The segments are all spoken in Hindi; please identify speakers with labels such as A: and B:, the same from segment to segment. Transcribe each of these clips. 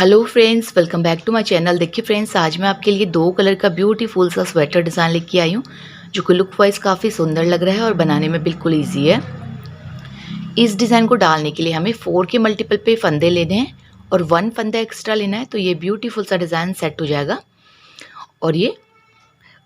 A: Hello friends, welcome back to my channel. देखिए फ्रेंड्स, आज मैं आपके लिए दो कलर का ब्यूटीफुल सा स्वेटर डिज़ाइन लेके आई हूँ, जो कि लुक वाइज काफ़ी सुंदर लग रहा है और बनाने में बिल्कुल इजी है। इस डिज़ाइन को डालने के लिए हमें 4 के मल्टीपल पे फंदे लेने हैं और 1 फंदा एक्स्ट्रा लेना है, तो ये ब्यूटीफुल सा डिज़ाइन सेट हो जाएगा। और ये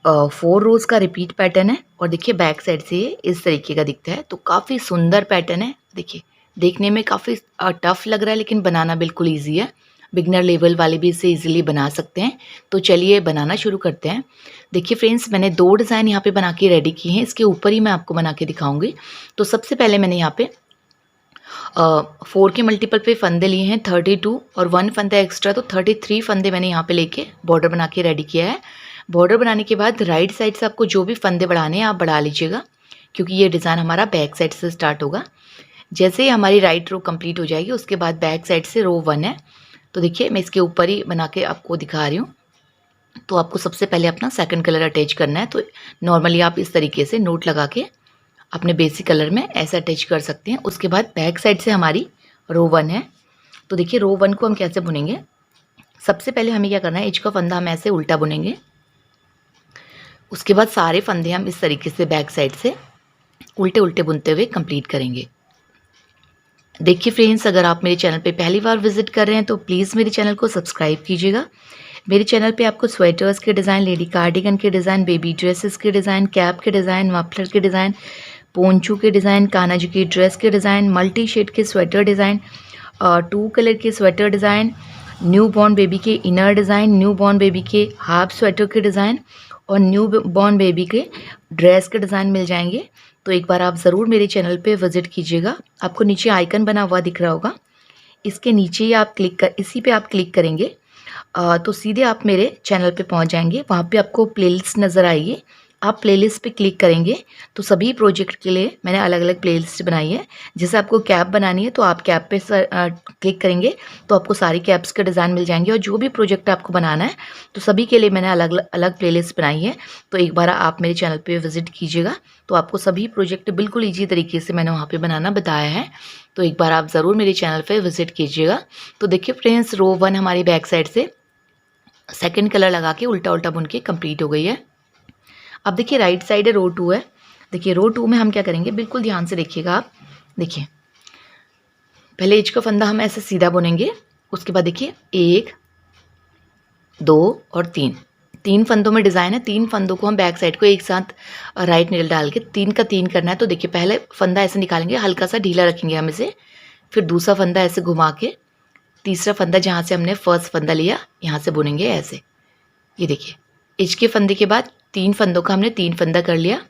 A: 4 रोज का रिपीट पैटर्न है और देखिए बैक साइड से ये इस तरीके का दिखता है, तो काफ़ी सुंदर पैटर्न है। देखिए देखने में काफ़ी टफ लग रहा है, लेकिन बनाना बिल्कुल ईजी है। बिगनर लेवल वाले भी इसे इजीली बना सकते हैं। तो चलिए बनाना शुरू करते हैं। देखिए फ्रेंड्स, मैंने 2 डिज़ाइन यहाँ पे बना के रेडी किए हैं, इसके ऊपर ही मैं आपको बना के दिखाऊंगी। तो सबसे पहले मैंने यहाँ पे 4 के मल्टीपल पे फंदे लिए हैं 32 और 1 फंदा एक्स्ट्रा, तो 33 फंदे मैंने यहाँ पे लेके बॉर्डर बना के रेडी किया है। बॉर्डर बनाने के बाद राइट साइड से आपको जो भी फंदे बढ़ाने हैं आप बढ़ा लीजिएगा, क्योंकि ये डिज़ाइन हमारा बैक साइड से स्टार्ट होगा। जैसे ही हमारी राइट रो कंप्लीट हो जाएगी, उसके बाद बैक साइड से रो 1 है। तो देखिए मैं इसके ऊपर ही बना के आपको दिखा रही हूँ। तो आपको सबसे पहले अपना सेकंड कलर अटैच करना है। तो नॉर्मली आप इस तरीके से नोट लगा के अपने बेसिक कलर में ऐसा अटैच कर सकते हैं। उसके बाद बैक साइड से हमारी रो 1 है। तो देखिए रो 1 को हम कैसे बुनेंगे। सबसे पहले हमें क्या करना है, एज का फंदा हम ऐसे उल्टा बुनेंगे। उसके बाद सारे फंदे हम इस तरीके से बैक साइड से उल्टे उल्टे बुनते हुए कंप्लीट करेंगे। देखिए फ्रेंड्स, अगर आप मेरे चैनल पे पहली बार विजिट कर रहे हैं तो प्लीज़ मेरे चैनल को सब्सक्राइब कीजिएगा। मेरे चैनल पे आपको स्वेटर्स के डिज़ाइन, लेडी कार्डिगन के डिज़ाइन, बेबी ड्रेसेस के डिज़ाइन, कैप के डिज़ाइन, मफलर के डिज़ाइन, पोंचू के डिज़ाइन, कान्हा जी की ड्रेस के डिज़ाइन, मल्टी शेड के स्वेटर डिज़ाइन, 2 कलर के sweater design, newborn baby के inner design, newborn baby के हाफ स्वेटर के डिज़ाइन और न्यू बॉर्न बेबी के ड्रेस के डिज़ाइन मिल जाएंगे। तो एक बार आप ज़रूर मेरे चैनल पे विज़िट कीजिएगा। आपको नीचे आइकन बना हुआ दिख रहा होगा, इसके नीचे ही आप इसी पे आप क्लिक करेंगे तो सीधे आप मेरे चैनल पे पहुंच जाएंगे। वहाँ पे आपको प्लेलिस्ट नज़र आएगी, आप प्लेलिस्ट पे क्लिक करेंगे तो सभी प्रोजेक्ट के लिए मैंने अलग अलग प्लेलिस्ट बनाई है। जैसे आपको कैप बनानी है तो आप कैप पे क्लिक करेंगे तो आपको सारी कैप्स के डिज़ाइन मिल जाएंगे। और जो भी प्रोजेक्ट आपको बनाना है तो सभी के लिए मैंने अलग अलग प्लेलिस्ट बनाई है। तो एक बार आप मेरे चैनल पे विजिट कीजिएगा, तो आपको सभी प्रोजेक्ट बिल्कुल ईजी तरीके से मैंने वहाँ पर बनाना बताया है। तो एक बार आप ज़रूर मेरे चैनल पर विजिट कीजिएगा। तो देखिए फ्रेंड्स, रो 1 हमारी बैक साइड से सेकेंड कलर लगा के उल्टा उल्टा बुन के कंप्लीट हो गई है। अब देखिए राइट साइड है, रो 2 है। देखिए रो 2 में हम क्या करेंगे, बिल्कुल ध्यान से देखिएगा आप। देखिए पहले एज का फंदा हम ऐसे सीधा बुनेंगे। उसके बाद देखिए 1 2 और 3 फंदों में डिज़ाइन है। 3 फंदों को हम बैक साइड को एक साथ राइट नीडल डाल के 3 का 3 करना है। तो देखिए पहले फंदा ऐसे निकालेंगे, हल्का सा ढीला रखेंगे हम इसे, फिर दूसरा फंदा ऐसे घुमा के तीसरा फंदा जहाँ से हमने फर्स्ट फंदा लिया यहाँ से बुनेंगे ऐसे। ये देखिए एज के फंदे के बाद 3 फंदों का हमने 3 फंदा कर लिया।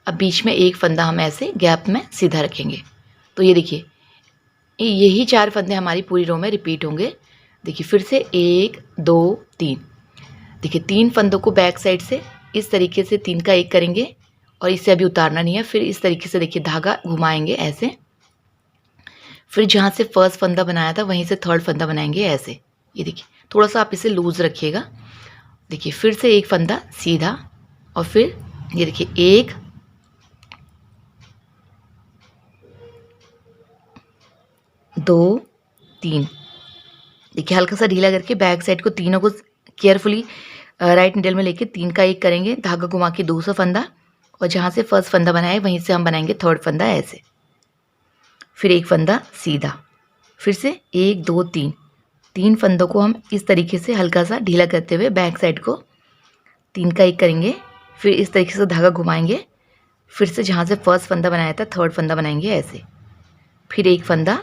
A: अब बीच में एक फंदा हम ऐसे गैप में सीधा रखेंगे। तो ये देखिए यही 4 फंदे हमारी पूरी रो में रिपीट होंगे। देखिए फिर से 1 2 3। देखिए 3 फंदों को बैक साइड से इस तरीके से 3 का 1 करेंगे और इसे अभी उतारना नहीं है। फिर इस तरीके से देखिए धागा घुमाएंगे ऐसे, फिर जहाँ से फर्स्ट फंदा बनाया था वहीं से थर्ड फंदा बनाएंगे ऐसे। ये देखिए थोड़ा सा आप इसे लूज रखिएगा। देखिए फिर से एक फंदा सीधा और फिर ये देखिए 1 2 3। देखिए हल्का सा ढीला करके बैक साइड को तीनों को केयरफुली राइट निडल में लेके 3 का 1 करेंगे, धागा घुमा के दूसरा फंदा और जहाँ से फर्स्ट फंदा बनाए वहीं से हम बनाएंगे थर्ड फंदा ऐसे, फिर एक फंदा सीधा, फिर से 1 2 3 फंदों को हम इस तरीके से हल्का सा ढीला करते हुए बैक साइड को 3 का 1 करेंगे, फिर इस तरीके से धागा घुमाएंगे, फिर से जहाँ से फर्स्ट फंदा बनाया था थर्ड फंदा बनाएंगे ऐसे, फिर एक फंदा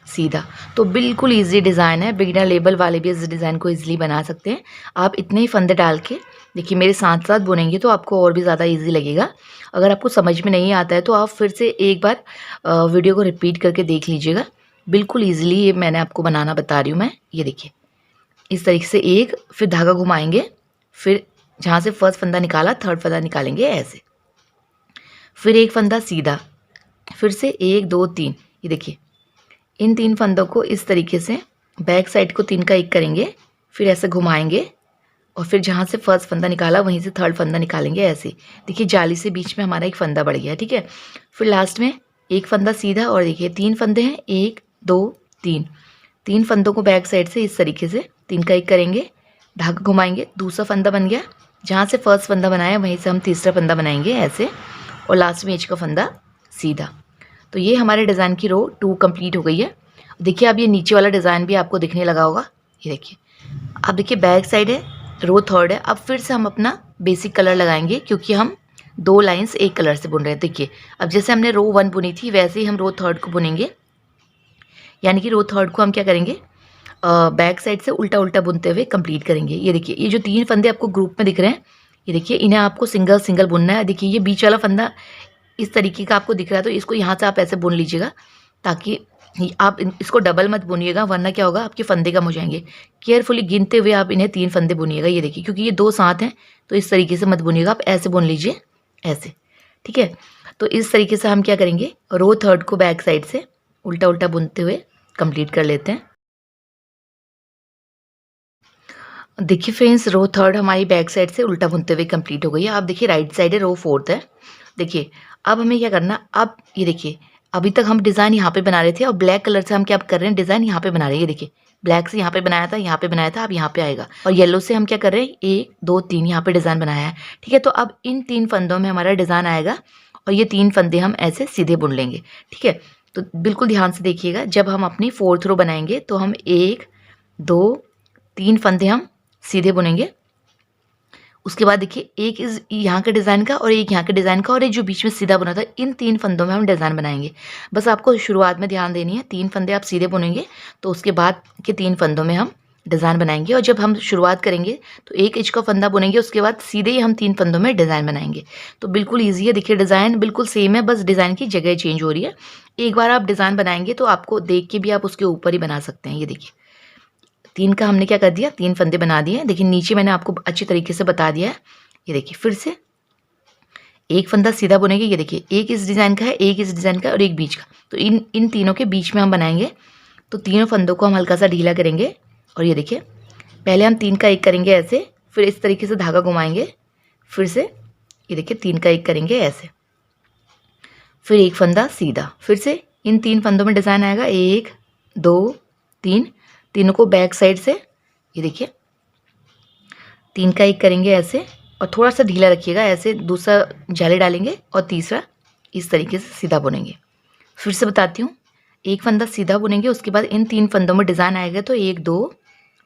A: सीधा। तो बिल्कुल इजी डिज़ाइन है, बिगिनर लेवल वाले भी इस डिज़ाइन को इजीली बना सकते हैं। आप इतने ही फंदे डाल के देखिए मेरे साथ साथ बुनेंगे तो आपको और भी ज़्यादा इजी लगेगा। अगर आपको समझ में नहीं आता है तो आप फिर से एक बार वीडियो को रिपीट करके देख लीजिएगा। बिल्कुल ईजिली ये मैंने आपको बनाना बता रही हूँ मैं। ये देखिए इस तरीके से 1, फिर धागा घुमाएंगे, फिर जहाँ से फर्स्ट फंदा निकाला थर्ड फंदा निकालेंगे ऐसे, फिर एक फंदा सीधा, फिर से 1 2 3। ये देखिए इन 3 फंदों को इस तरीके से बैक साइड को 3 का 1 करेंगे, फिर ऐसे घुमाएंगे और फिर जहाँ से फर्स्ट फंदा निकाला वहीं से थर्ड फंदा निकालेंगे ऐसे। देखिए जाली से बीच में हमारा एक फंदा बढ़ गया, ठीक है। फिर लास्ट में एक फंदा सीधा और देखिए 3 फंदे हैं, 1 2 3। 3 फंदों को बैक साइड से इस तरीके से 3 का 1 करेंगे, धागा घुमाएंगे, दूसरा फंदा बन गया। जहाँ से फर्स्ट फंदा बनाया वहीं से हम तीसरा फंदा बनाएंगे ऐसे, और लास्ट में एज का फंदा सीधा। तो ये हमारे डिज़ाइन की रो 2 कंप्लीट हो गई है। देखिए अब ये नीचे वाला डिज़ाइन भी आपको दिखने लगा होगा। ये देखिए, अब देखिए बैक साइड है, रो 3rd है। अब फिर से हम अपना बेसिक कलर लगाएंगे क्योंकि हम 2 लाइंस एक कलर से बुन रहे हैं। देखिए अब जैसे हमने रो 1 बुनी थी वैसे ही हम रो 3rd को बुनेंगे, यानी कि रो 3rd को हम क्या करेंगे, बैक साइड से उल्टा उल्टा बुनते हुए कंप्लीट करेंगे। ये देखिए ये जो 3 फंदे आपको ग्रुप में दिख रहे हैं, ये देखिए इन्हें आपको सिंगल सिंगल बुनना है। देखिए ये बीच वाला फंदा इस तरीके का आपको दिख रहा है, तो इसको यहाँ से आप ऐसे बुन लीजिएगा ताकि आप इसको डबल मत बुनिएगा, वरना क्या होगा आपके फंदे कम हो जाएंगे। केयरफुली गिनते हुए आप इन्हें 3 फंदे बुनिएगा। ये देखिए क्योंकि ये 2 साथ हैं तो इस तरीके से मत बुनिएगा, आप ऐसे बुन लीजिए ऐसे, ठीक है। तो इस तरीके से हम क्या करेंगे, रो 3rd को बैक साइड से उल्टा उल्टा बुनते हुए कंप्लीट कर लेते हैं। देखिए फ्रेंड्स रो 3rd हमारी बैक साइड से उल्टा बुनते हुए कंप्लीट हो गई है। अब देखिए राइट साइड है, रो 4th है। देखिए अब हमें क्या करना, अब ये देखिए अभी तक हम डिज़ाइन यहाँ पे बना रहे थे और ब्लैक कलर से हम क्या कर रहे हैं, डिज़ाइन यहाँ पे बना रहे हैं। ये देखिए ब्लैक से यहाँ पे बनाया था, यहाँ पे बनाया था, अब यहाँ पे आएगा। और येलो से हम क्या कर रहे हैं, 1 2 3 यहाँ पे डिज़ाइन बनाया है, ठीक है। तो अब इन 3 फंदों में हमारा डिज़ाइन आएगा और ये 3 फंदे हम ऐसे सीधे बुन लेंगे, ठीक है। तो बिल्कुल ध्यान से देखिएगा, जब हम अपनी 4th रो बनाएंगे तो हम 1 2 3 फंदे हम सीधे बुनेंगे। उसके बाद देखिए एक इस यहाँ के डिज़ाइन का और एक यहाँ के डिज़ाइन का और एक जो बीच में सीधा बना था, इन 3 फंदों में हम डिज़ाइन बनाएंगे। बस आपको शुरुआत में ध्यान देनी है, 3 फंदे आप सीधे बुनेंगे तो उसके बाद के 3 फंदों में हम डिज़ाइन बनाएंगे। और जब हम शुरुआत करेंगे तो 1 इंच का फंदा बुनेंगे, उसके बाद सीधे ही हम 3 फंदों में डिज़ाइन बनाएंगे। तो बिल्कुल ईजी है। देखिए डिज़ाइन बिल्कुल सेम है, बस डिज़ाइन की जगह चेंज हो रही है। एक बार आप डिज़ाइन बनाएंगे तो आपको देख के भी आप उसके ऊपर ही बना सकते हैं। ये देखिए 3 का हमने क्या कर दिया, 3 फंदे बना दिए। देखिए नीचे मैंने आपको अच्छी तरीके से बता दिया है। ये देखिए फिर से एक फंदा सीधा बुनेंगे। ये देखिए एक इस डिज़ाइन का है, एक इस डिज़ाइन का और एक बीच का, तो इन तीनों के बीच में हम बनाएंगे। तो तीनों फंदों को हम हल्का सा ढीला करेंगे और ये देखिए पहले हम 3 का 1 करेंगे ऐसे, फिर इस तरीके से धागा घुमाएंगे, फिर से ये देखिए 3 का 1 करेंगे ऐसे, फिर एक फंदा सीधा, फिर से इन 3 फंदों में डिज़ाइन आएगा 1 2 3, तीनों को बैक साइड से ये देखिए 3 का 1 करेंगे ऐसे और थोड़ा सा ढीला रखिएगा ऐसे, दूसरा जाले डालेंगे और तीसरा इस तरीके से सीधा बुनेंगे। फिर से बताती हूँ, एक फंदा सीधा बुनेंगे, उसके बाद इन 3 फंदों में डिज़ाइन आएगा तो 1 2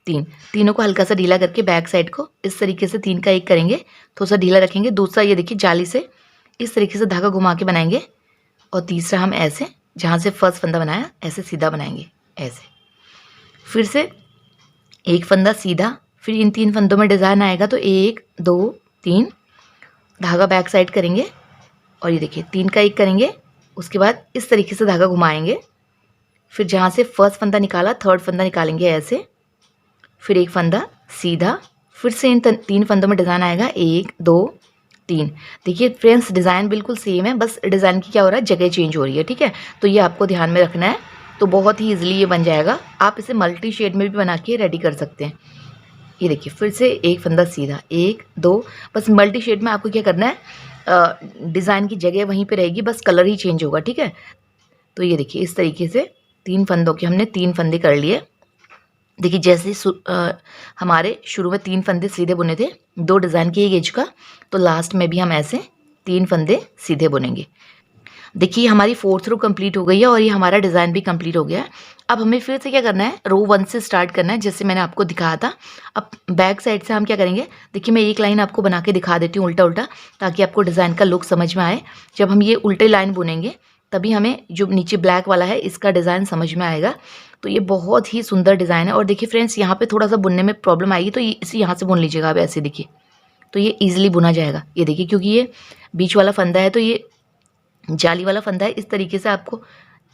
A: 3, तीनों को हल्का सा ढीला करके बैक साइड को इस तरीके से 3 का 1 करेंगे, थोड़ा सा ढीला रखेंगे। दूसरा ये देखिए जाली से इस तरीके से धागा घुमा के बनाएंगे और तीसरा हम ऐसे जहाँ से फर्स्ट फंदा बनाया ऐसे सीधा बनाएंगे ऐसे। फिर से एक फंदा सीधा, फिर इन 3 फंदों में डिज़ाइन आएगा तो 1 2 3, धागा बैक साइड करेंगे और ये देखिए 3 का 1 करेंगे, उसके बाद इस तरीके से धागा घुमाएंगे, फिर जहाँ से फर्स्ट फंदा निकाला 3rd फंदा निकालेंगे ऐसे, फिर एक फंदा सीधा, फिर से इन 3 फंदों में डिज़ाइन आएगा 1 2 3। देखिए फ्रेंड्स डिज़ाइन बिल्कुल सेम है, बस डिज़ाइन की क्या हो रहा है, जगह चेंज हो रही है, ठीक है। तो ये आपको ध्यान में रखना है, तो बहुत ही ईजिली ये बन जाएगा। आप इसे मल्टी शेड में भी बना के रेडी कर सकते हैं। ये देखिए फिर से एक फंदा सीधा 1 2, बस मल्टी शेड में आपको क्या करना है, डिज़ाइन की जगह वहीं पे रहेगी, बस कलर ही चेंज होगा, ठीक है। तो ये देखिए इस तरीके से 3 फंदों के हमने 3 फंदे कर लिए। देखिए जैसे हमारे शुरू में 3 फंदे सीधे बुने थे, 2 डिज़ाइन की एक एज का, तो लास्ट में भी हम ऐसे 3 फंदे सीधे बुनेंगे। देखिए हमारी 4th रो कंप्लीट हो गई है और ये हमारा डिज़ाइन भी कंप्लीट हो गया है। अब हमें फिर से क्या करना है, रो 1 से स्टार्ट करना है, जैसे मैंने आपको दिखाया था। अब बैक साइड से हम क्या करेंगे, देखिए मैं एक लाइन आपको बना के दिखा देती हूँ उल्टा उल्टा, ताकि आपको डिज़ाइन का लुक समझ में आए। जब हम ये उल्टे लाइन बुनेंगे तभी हमें जो नीचे ब्लैक वाला है इसका डिज़ाइन समझ में आएगा। तो ये बहुत ही सुंदर डिज़ाइन है। और देखिए फ्रेंड्स यहाँ पे थोड़ा सा बुनने में प्रॉब्लम आएगी, तो इसे यहाँ से बुन लीजिएगा आप ऐसे, देखिए तो ये ईजिली बुना जाएगा। ये देखिए क्योंकि ये बीच वाला फंदा है तो ये जाली वाला फंदा है, इस तरीके से आपको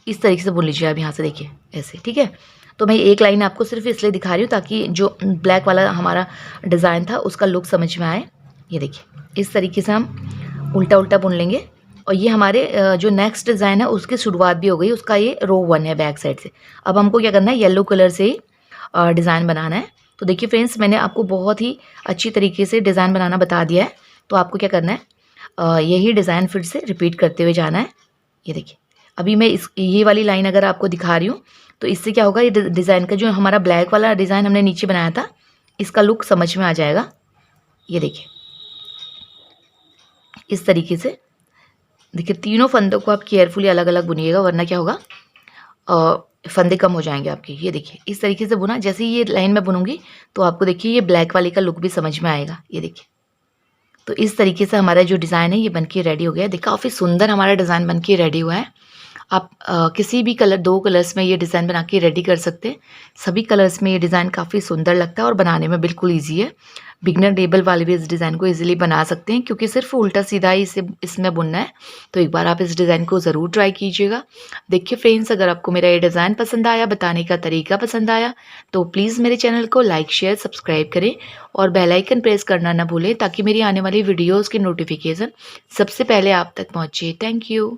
A: इस तरीके से बुन लीजिए आप यहाँ से, देखिए ऐसे, ठीक है। तो मैं एक लाइन आपको सिर्फ इसलिए दिखा रही हूँ ताकि जो ब्लैक वाला हमारा डिज़ाइन था उसका लुक समझ में आए। ये देखिए इस तरीके से हम उल्टा उल्टा बुन लेंगे। और ये हमारे जो नेक्स्ट डिज़ाइन है उसकी शुरुआत भी हो गई, उसका ये रो 1 है बैक साइड से। अब हमको क्या करना है, येलो कलर से ही डिज़ाइन बनाना है। तो देखिए फ्रेंड्स मैंने आपको बहुत ही अच्छी तरीके से डिज़ाइन बनाना बता दिया है। तो आपको क्या करना है, यही डिज़ाइन फिर से रिपीट करते हुए जाना है। ये देखिए अभी मैं ये वाली लाइन अगर आपको दिखा रही हूँ तो इससे क्या होगा, ये डिज़ाइन का जो हमारा ब्लैक वाला डिज़ाइन हमने नीचे बनाया था, इसका लुक समझ में आ जाएगा। ये देखिए इस तरीके से। देखिए तीनों फंदों को आप केयरफुली अलग अलग बुनिएगा, वरना क्या होगा फंदे कम हो जाएंगे आपके। ये देखिए इस तरीके से बुना। जैसे ही ये लाइन में बुनूंगी तो आपको देखिए ये ब्लैक वाले का लुक भी समझ में आएगा। ये देखिए तो इस तरीके से हमारा जो डिज़ाइन है ये बनके रेडी हो गया है। देखिए काफ़ी सुंदर हमारा डिज़ाइन बनके रेडी हुआ है। आप किसी भी कलर, 2 कलर्स में ये डिज़ाइन बना के रेडी कर सकते हैं। सभी कलर्स में ये डिज़ाइन काफ़ी सुंदर लगता है और बनाने में बिल्कुल ईजी है। बिगनर लेवल वाले भी इस डिज़ाइन को ईजिली बना सकते हैं, क्योंकि सिर्फ उल्टा सीधा ही इसे इसमें बुनना है। तो एक बार आप इस डिज़ाइन को ज़रूर ट्राई कीजिएगा। देखिए फ्रेंड्स, अगर आपको मेरा ये डिज़ाइन पसंद आया, बताने का तरीका पसंद आया, तो प्लीज़ मेरे चैनल को लाइक, शेयर, सब्सक्राइब करें और बेल आइकन प्रेस करना ना भूलें, ताकि मेरी आने वाली वीडियोज़ की नोटिफिकेशन सबसे पहले आप तक पहुँचे। Thank you.